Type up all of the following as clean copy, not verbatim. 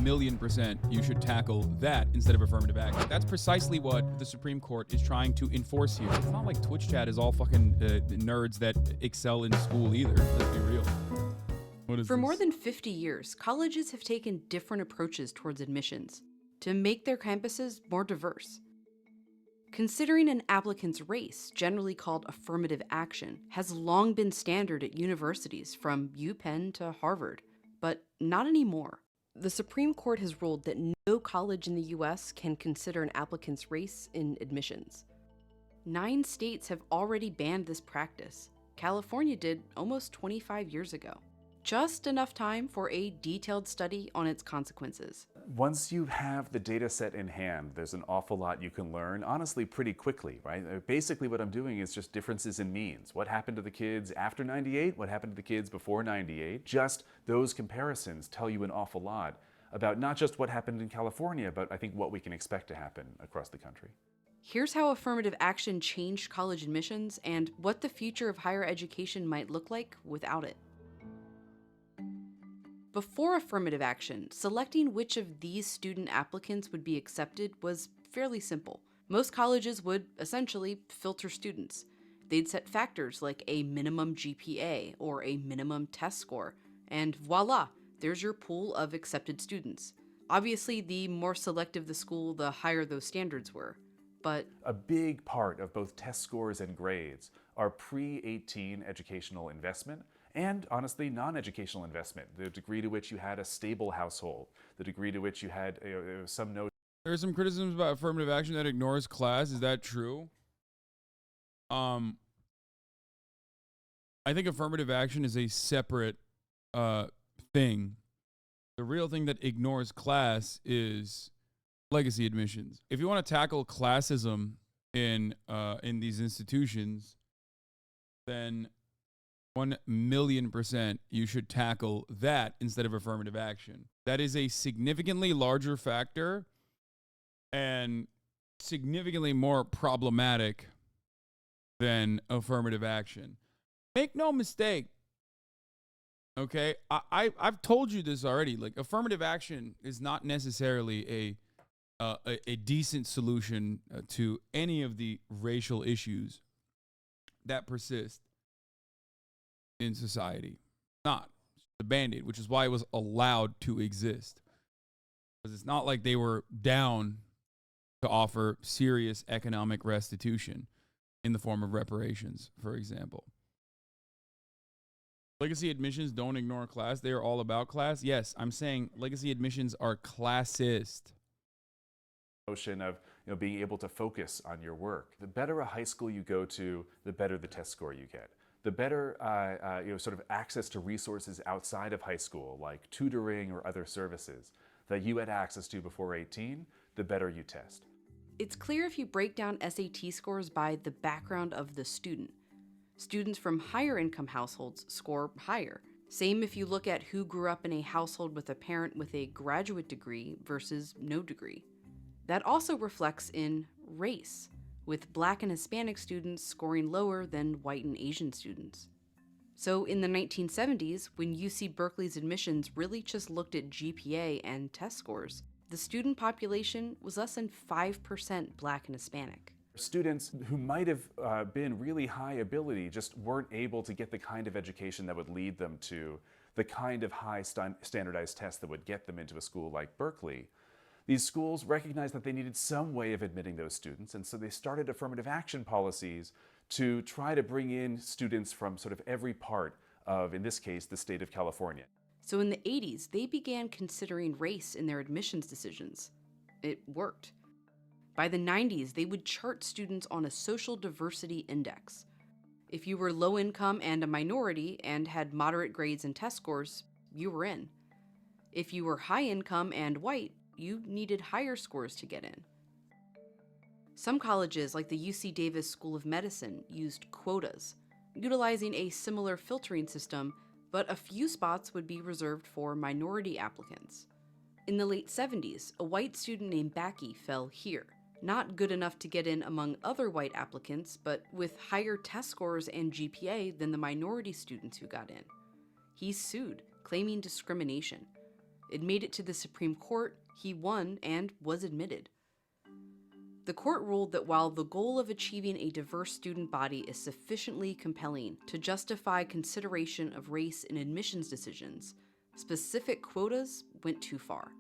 1,000,000% you should tackle that instead of affirmative action. That's precisely what the Supreme Court is trying to enforce here. It's not like Twitch chat is all fucking nerds that excel in school either. Let's be real. For more than 50 years, colleges have taken different approaches towards admissions to make their campuses more diverse. Considering an applicant's race, generally called affirmative action, has long been standard at universities from UPenn to Harvard, but not anymore. The Supreme Court has ruled that no college in the US can consider an applicant's race in admissions. 9 states have already banned this practice. California did almost 25 years ago. Just enough time for a detailed study on its consequences. Once you have the data set in hand, there's an awful lot you can learn, honestly, pretty quickly, right? Basically what I'm doing is just differences in means. What happened to the kids after 98? What happened to the kids before 98? Just those comparisons tell you an awful lot about not just what happened in California, but I think what we can expect to happen across the country. Here's how affirmative action changed college admissions and what the future of higher education might look like without it. Before affirmative action, selecting which of these student applicants would be accepted was fairly simple. Most colleges would essentially filter students. They'd set factors like a minimum GPA or a minimum test score, and voila, there's your pool of accepted students. Obviously, the more selective the school, the higher those standards were. But a big part of both test scores and grades are pre-18 educational investment and, honestly, non-educational investment. The degree to which you had a stable household, the degree to which you had some notion. There are some criticisms about affirmative action that ignores class. Is that true? I think affirmative action is a separate thing. The real thing that ignores class is legacy admissions. If you want to tackle classism in these institutions, then 1,000,000% you should tackle that instead of affirmative action. That is a significantly larger factor and significantly more problematic than affirmative action. Make no mistake. Okay, I've told you this already. Like, affirmative action is not necessarily a decent solution to any of the racial issues that persist in society. Not the Band-Aid, which is why it was allowed to exist. Because it's not like they were down to offer serious economic restitution in the form of reparations, for example. Legacy admissions don't ignore class. They are all about class. Yes, I'm saying legacy admissions are classist. Notion of being able to focus on your work. The better a high school you go to, the better the test score you get. The better sort of access to resources outside of high school, like tutoring or other services, that you had access to before 18, the better you test. It's clear if you break down SAT scores by the background of the student. Students from higher income households score higher. Same if you look at who grew up in a household with a parent with a graduate degree versus no degree. That also reflects in race, with Black and Hispanic students scoring lower than white and Asian students. So in the 1970s, when UC Berkeley's admissions really just looked at GPA and test scores, the student population was less than 5% Black and Hispanic. Students who might have been really high ability just weren't able to get the kind of education that would lead them to the kind of high standardized tests that would get them into a school like Berkeley. These schools recognized that they needed some way of admitting those students, and so they started affirmative action policies to try to bring in students from sort of every part of, in this case, the state of California. So in the 80s, they began considering race in their admissions decisions. It worked. By the 90s, they would chart students on a social diversity index. If you were low income and a minority and had moderate grades and test scores, you were in. If you were high income and white, you needed higher scores to get in. Some colleges, like the UC Davis School of Medicine, used quotas, utilizing a similar filtering system, but a few spots would be reserved for minority applicants. In the late 70s, a white student named Backey fell here. Not good enough to get in among other white applicants, but with higher test scores and GPA than the minority students who got in. He sued, claiming discrimination. It made it to the Supreme Court, he won, and was admitted. The court ruled that while the goal of achieving a diverse student body is sufficiently compelling to justify consideration of race in admissions decisions, specific quotas went too far.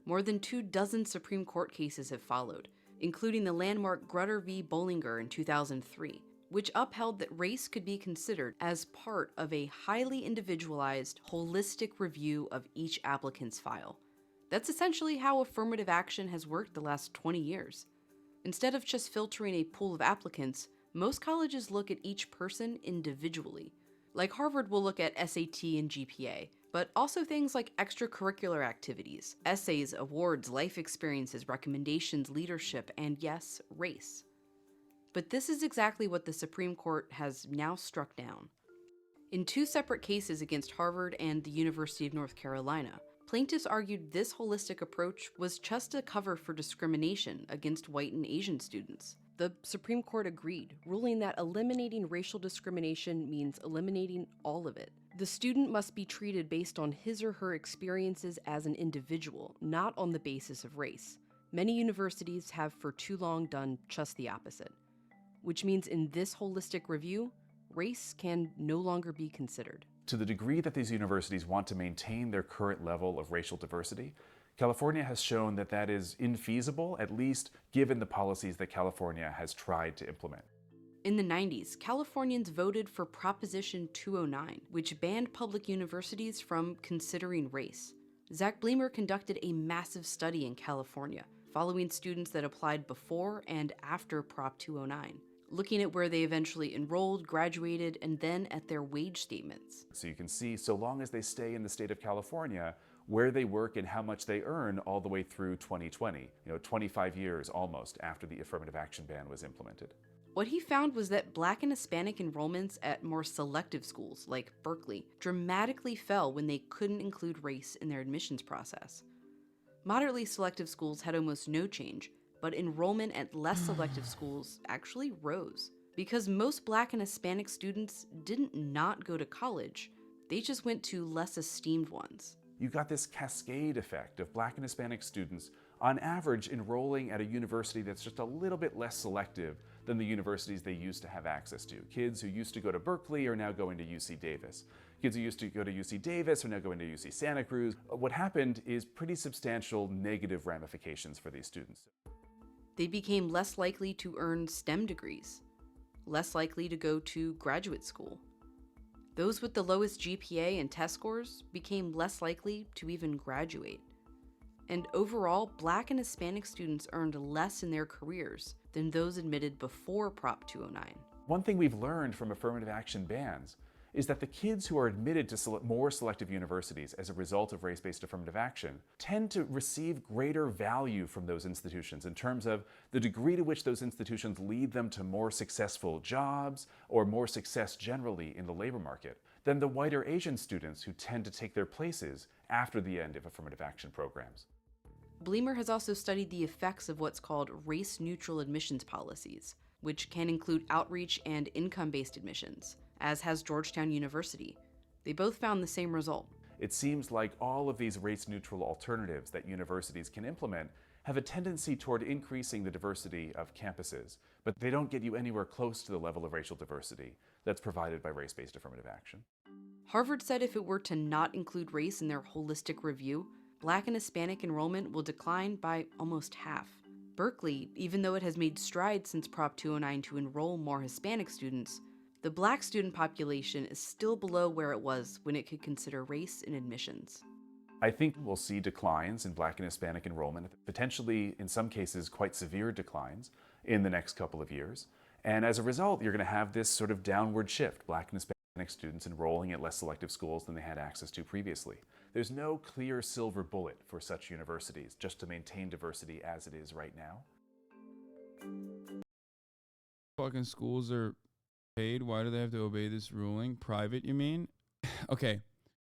More than 24 Supreme Court cases have followed, including the landmark Grutter v. Bollinger in 2003, which upheld that race could be considered as part of a highly individualized, holistic review of each applicant's file. That's essentially how affirmative action has worked the last 20 years. Instead of just filtering a pool of applicants, most colleges look at each person individually. Like Harvard will look at SAT and GPA, but also things like extracurricular activities, essays, awards, life experiences, recommendations, leadership, and yes, race. But this is exactly what the Supreme Court has now struck down. In 2 separate cases against Harvard and the University of North Carolina, plaintiffs argued this holistic approach was just a cover for discrimination against white and Asian students. The Supreme Court agreed, ruling that eliminating racial discrimination means eliminating all of it. The student must be treated based on his or her experiences as an individual, not on the basis of race. Many universities have for too long done just the opposite, which means in this holistic review, race can no longer be considered. To the degree that these universities want to maintain their current level of racial diversity, California has shown that that is infeasible, at least given the policies that California has tried to implement. In the 90s, Californians voted for Proposition 209, which banned public universities from considering race. Zach Bleemer conducted a massive study in California, following students that applied before and after Prop 209, looking at where they eventually enrolled, graduated, and then at their wage statements. So you can see, so long as they stay in the state of California, where they work and how much they earn all the way through 2020, 25 years almost after the affirmative action ban was implemented. What he found was that Black and Hispanic enrollments at more selective schools, like Berkeley, dramatically fell when they couldn't include race in their admissions process. Moderately selective schools had almost no change, but enrollment at less selective schools actually rose. Because most Black and Hispanic students didn't not go to college, they just went to less esteemed ones. You got this cascade effect of Black and Hispanic students on average enrolling at a university that's just a little bit less selective than the universities they used to have access to. Kids who used to go to Berkeley are now going to UC Davis. Kids who used to go to UC Davis are now going to UC Santa Cruz. What happened is pretty substantial negative ramifications for these students. They became less likely to earn STEM degrees, less likely to go to graduate school. Those with the lowest GPA and test scores became less likely to even graduate. And overall, Black and Hispanic students earned less in their careers than those admitted before Prop 209. One thing we've learned from affirmative action bans is that the kids who are admitted to more selective universities as a result of race-based affirmative action tend to receive greater value from those institutions in terms of the degree to which those institutions lead them to more successful jobs or more success generally in the labor market than the white or Asian students who tend to take their places after the end of affirmative action programs. Bleemer has also studied the effects of what's called race-neutral admissions policies, which can include outreach and income-based admissions, as has Georgetown University. They both found the same result. It seems like all of these race-neutral alternatives that universities can implement have a tendency toward increasing the diversity of campuses, but they don't get you anywhere close to the level of racial diversity that's provided by race-based affirmative action. Harvard said if it were to not include race in their holistic review, Black and Hispanic enrollment will decline by almost half. Berkeley, even though it has made strides since Prop 209 to enroll more Hispanic students, the Black student population is still below where it was when it could consider race in admissions. I think we'll see declines in Black and Hispanic enrollment, potentially in some cases quite severe declines in the next couple of years. And as a result, you're going to have this sort of downward shift, Black and Hispanic students enrolling at less selective schools than they had access to previously. There's no clear silver bullet for such universities just to maintain diversity as it is right now. Fucking schools are paid. Why do they have to obey this ruling? Private, you mean? Okay.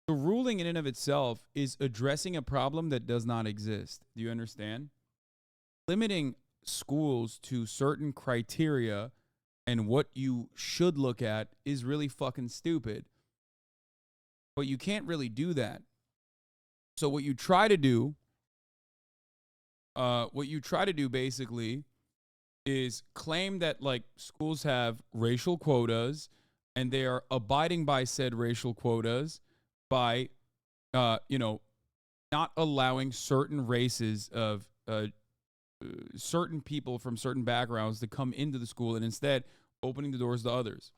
The ruling in and of itself is addressing a problem that does not exist. Do you understand? Limiting schools to certain criteria and what you should look at is really fucking stupid. But you can't really do that. So what you try to do basically is claim that like schools have racial quotas and they are abiding by said racial quotas by, not allowing certain races of certain people from certain backgrounds to come into the school and instead opening the doors to others.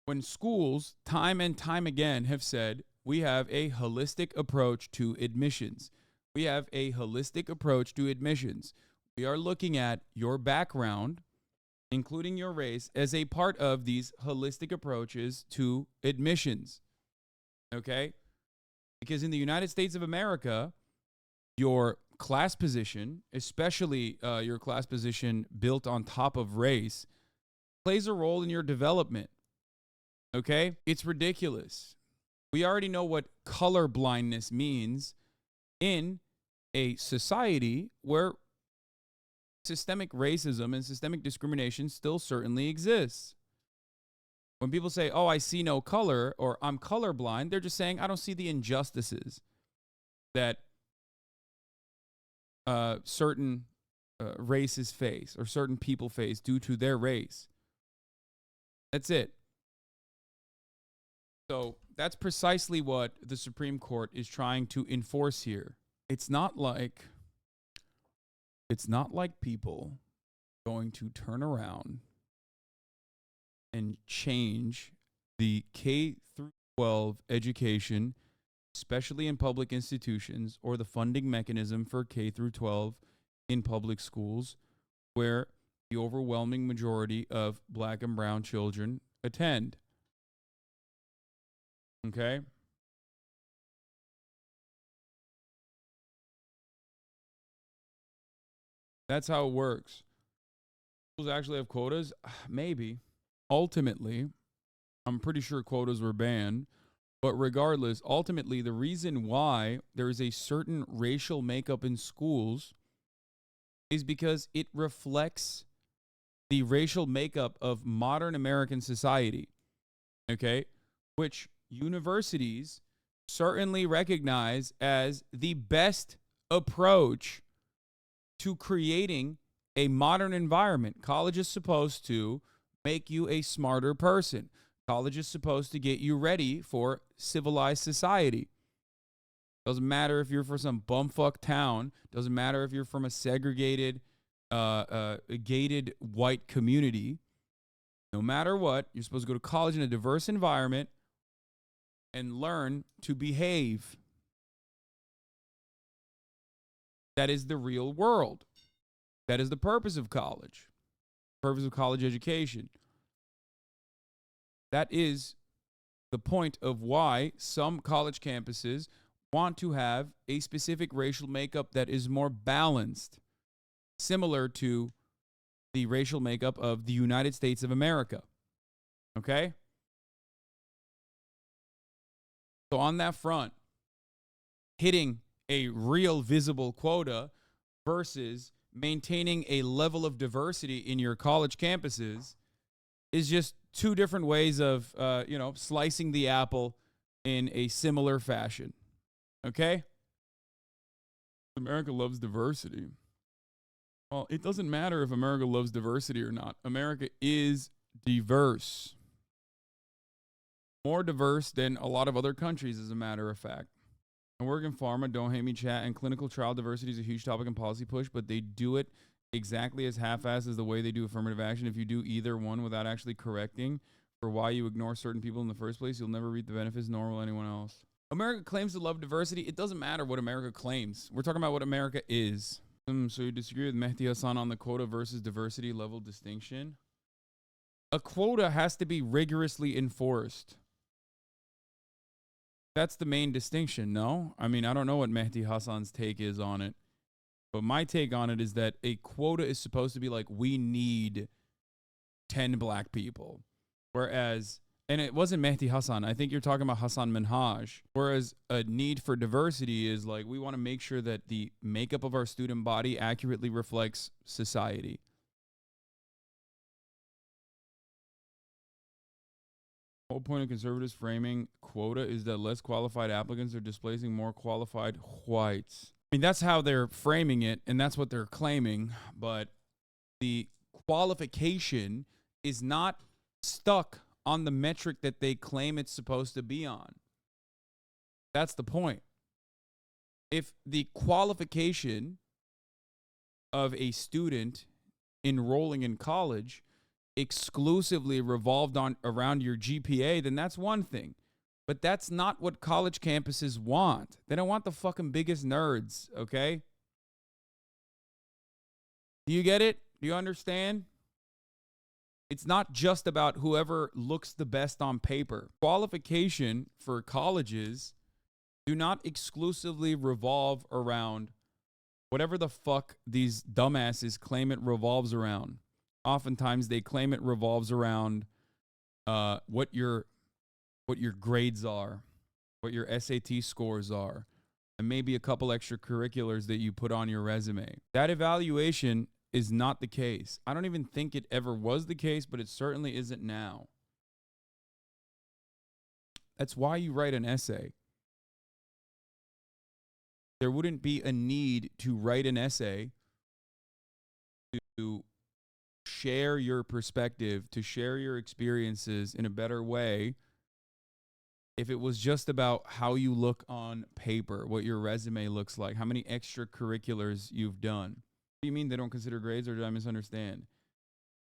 When schools, time and time again, have said, we have a holistic approach to admissions. We have a holistic approach to admissions. We are looking at your background, including your race, as a part of these holistic approaches to admissions. Okay? Because in the United States of America, your class position, especially your class position built on top of race, plays a role in your development. Okay? It's ridiculous. We already know what color blindness means in a society where systemic racism and systemic discrimination still certainly exists. When people say, oh, I see no color or I'm colorblind, they're just saying, I don't see the injustices that certain races face or certain people face due to their race. That's it. So that's precisely what the Supreme Court is trying to enforce here. It's not like people going to turn around and change the K through 12 education, especially in public institutions, or the funding mechanism for K through 12 in public schools, where the overwhelming majority of black and brown children attend. Okay? That's how it works. Schools actually have quotas? Maybe. Ultimately, I'm pretty sure quotas were banned. But regardless, ultimately, the reason why there is a certain racial makeup in schools is because it reflects the racial makeup of modern American society. Okay? Which universities certainly recognize as the best approach to creating a modern environment. College is supposed to make you a smarter person. College is supposed to get you ready for civilized society. Doesn't matter if you're from some bumfuck town. Doesn't matter if you're from a segregated, gated white community. No matter what, you're supposed to go to college in a diverse environment and learn to behave. That is the real world. That is the purpose of college. Purpose of college education. That is the point of why some college campuses want to have a specific racial makeup that is more balanced, similar to the racial makeup of the United States of America. Okay? So on that front, hitting a real visible quota versus maintaining a level of diversity in your college campuses is just two different ways of, slicing the apple in a similar fashion. Okay? America loves diversity. Well, it doesn't matter if America loves diversity or not. America is diverse. More diverse than a lot of other countries, as a matter of fact. I work in pharma, don't hate me chat, and clinical trial diversity is a huge topic and policy push, but they do it exactly as half-assed as the way they do affirmative action. If you do either one without actually correcting for why you ignore certain people in the first place, you'll never reap the benefits, nor will anyone else. America claims to love diversity. It doesn't matter what America claims. We're talking about what America is. So you disagree with Mehdi Hasan on the quota versus diversity level distinction? A quota has to be rigorously enforced. That's the main distinction, no? I mean, I don't know what Mehdi Hasan's take is on it. But my take on it is that a quota is supposed to be like, we need 10 black people. Whereas, and it wasn't Mehdi Hasan. I think you're talking about Hasan Minhaj. Whereas a need for diversity is like, we want to make sure that the makeup of our student body accurately reflects society. Whole point of conservatives framing quota is that less qualified applicants are displacing more qualified whites. I mean, that's how they're framing it, and that's what they're claiming, but the qualification is not stuck on the metric that they claim it's supposed to be on. That's the point. If the qualification of a student enrolling in college exclusively revolved around your GPA, then that's one thing. But that's not what college campuses want. They don't want the fucking biggest nerds, okay? Do you get it? Do you understand? It's not just about whoever looks the best on paper. Qualification for colleges do not exclusively revolve around whatever the fuck these dumbasses claim it revolves around. Oftentimes they claim it revolves around what your grades are, what your SAT scores are, and maybe a couple extracurriculars that you put on your resume. That evaluation is not the case. I don't even think it ever was the case, but it certainly isn't now. That's why you write an essay. There wouldn't be a need to write an essay to share your perspective, to share your experiences in a better way if it was just about how you look on paper, what your resume looks like, how many extracurriculars you've done. What do you mean they don't consider grades, or did I misunderstand?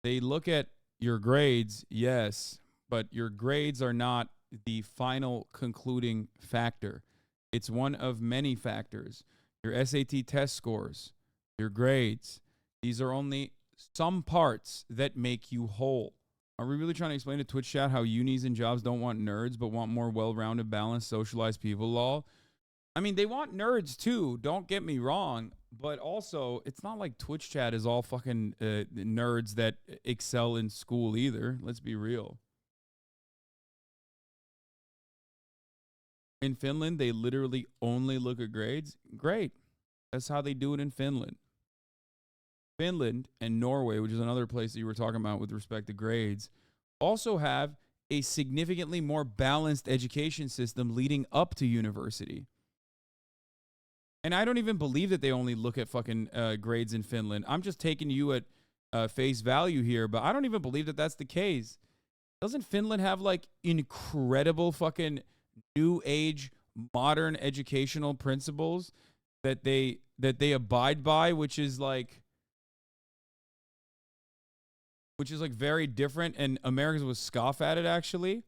They look at your grades, yes, but your grades are not the final concluding factor. It's one of many factors. Your SAT test scores, your grades, these are only some parts that make you whole. Are we really trying to explain to Twitch chat how unis and jobs don't want nerds but want more well-rounded, balanced, socialized people, lol? I mean, they want nerds too, don't get me wrong, but also it's not like Twitch chat is all fucking nerds that excel in school either. Let's be real. In Finland, they literally only look at grades. Great. That's how they do it in Finland. Finland and Norway, which is another place that you were talking about with respect to grades, also have a significantly more balanced education system leading up to university. And I don't even believe that they only look at fucking grades in Finland. I'm just taking you at face value here, but I don't even believe that that's the case. Doesn't Finland have like incredible fucking new age modern educational principles that they abide by, which is like very different, and Americans would scoff at it actually.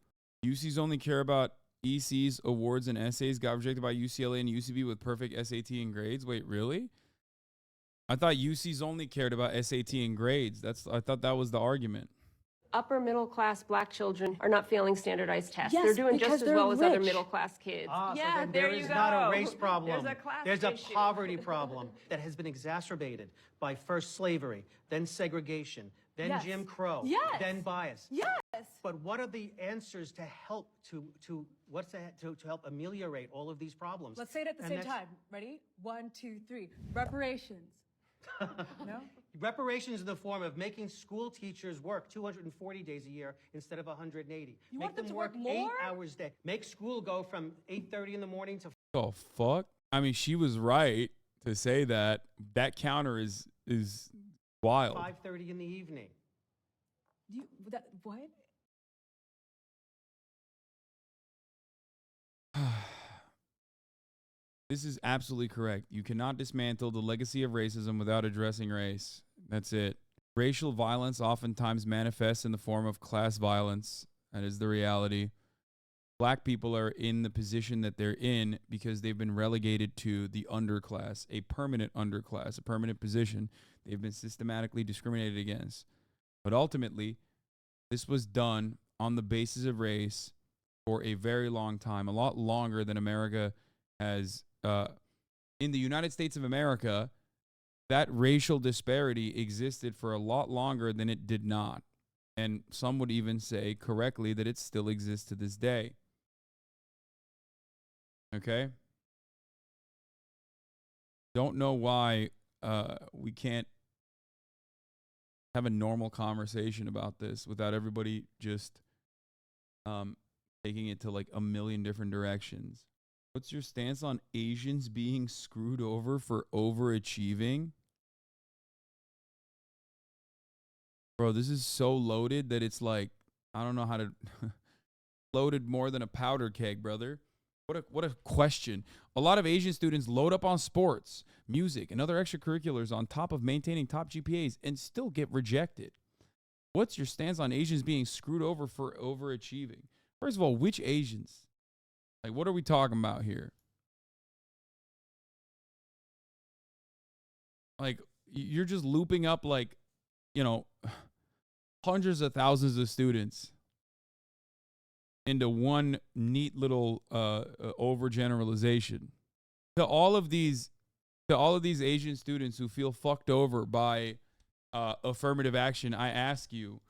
UCs only care about ECs, awards, and essays. Got rejected by UCLA and UCB with perfect SAT and grades. Wait, really? I thought UCs only cared about SAT and grades. I thought that was the argument. Upper middle class black children are not failing standardized tests. Yes, they're doing because just as they're well as other rich. middle class kids. So yeah, then there there you is go. not a race problem. There's a class There's a issue. poverty problem that has been exacerbated by first slavery, then segregation, then Yes. Jim Crow, Yes. then bias. Yes. But what are the answers to help to help ameliorate all of these problems? Let's say it at the And same that's- time. Ready? 1, 2, 3. Reparations. No? Reparations in the form of making school teachers work 240 days a year instead of 180. You Make want them to work work more? 8 hours a day. Make school go from 8:30 in the morning to Oh fuck! I mean, she was right to say that. That counter is wild. 5:30 in the evening. What? This is absolutely correct. You cannot dismantle the legacy of racism without addressing race. That's it. Racial violence oftentimes manifests in the form of class violence. That is the reality. Black people are in the position that they're in because they've been relegated to the underclass, a permanent underclass, a permanent position. They've been systematically discriminated against. But ultimately, this was done on the basis of race for a very long time, a lot longer than America has. In the United States of America, that racial disparity existed for a lot longer than it did not. And some would even say correctly that it still exists to this day. Okay? Don't know why we can't have a normal conversation about this without everybody just taking it to like a million different directions. What's your stance on Asians being screwed over for overachieving? Bro, this is so loaded that it's like, I don't know how to loaded more than a powder keg, brother. What a question. A lot of Asian students load up on sports, music, and other extracurriculars on top of maintaining top GPAs and still get rejected. What's your stance on Asians being screwed over for overachieving? First of all, which Asians? Like, what are we talking about here? Like, you're just looping up, like, you know, hundreds of thousands of students into one neat little overgeneralization. To all of these Asian students who feel fucked over by affirmative action, I ask you,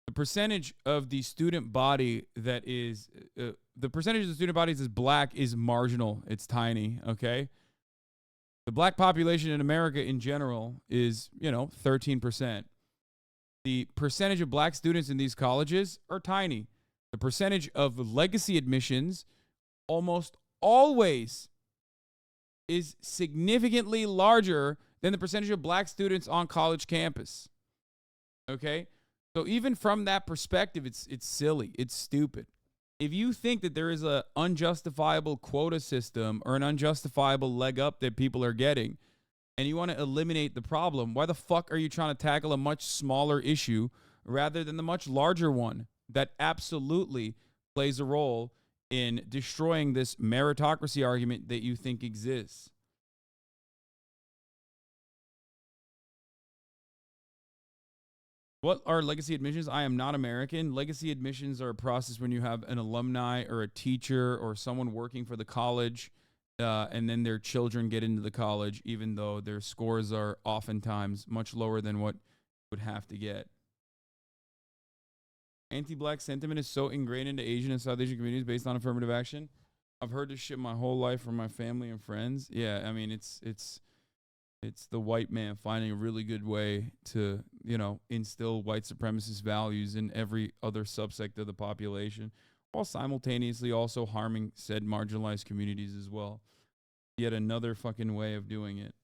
the percentage of the student body that is the percentage of the student bodies is black is marginal. It's tiny. Okay. The black population in America in general is, 13%. The percentage of black students in these colleges are tiny. The percentage of legacy admissions almost always is significantly larger than the percentage of black students on college campus. Okay? So even from that perspective, it's silly. It's stupid. If you think that there is an unjustifiable quota system or an unjustifiable leg up that people are getting, and you want to eliminate the problem, why the fuck are you trying to tackle a much smaller issue rather than the much larger one that absolutely plays a role in destroying this meritocracy argument that you think exists? What are legacy admissions? I am not American. Legacy admissions are a process when you have an alumni or a teacher or someone working for the college, and then their children get into the college, even though their scores are oftentimes much lower than what would have to get. Anti-black sentiment is so ingrained into Asian and South Asian communities based on affirmative action. I've heard this shit my whole life from my family and friends. Yeah, I mean, it's the white man finding a really good way to, instill white supremacist values in every other subsect of the population, while simultaneously also harming said marginalized communities as well. Yet another fucking way of doing it.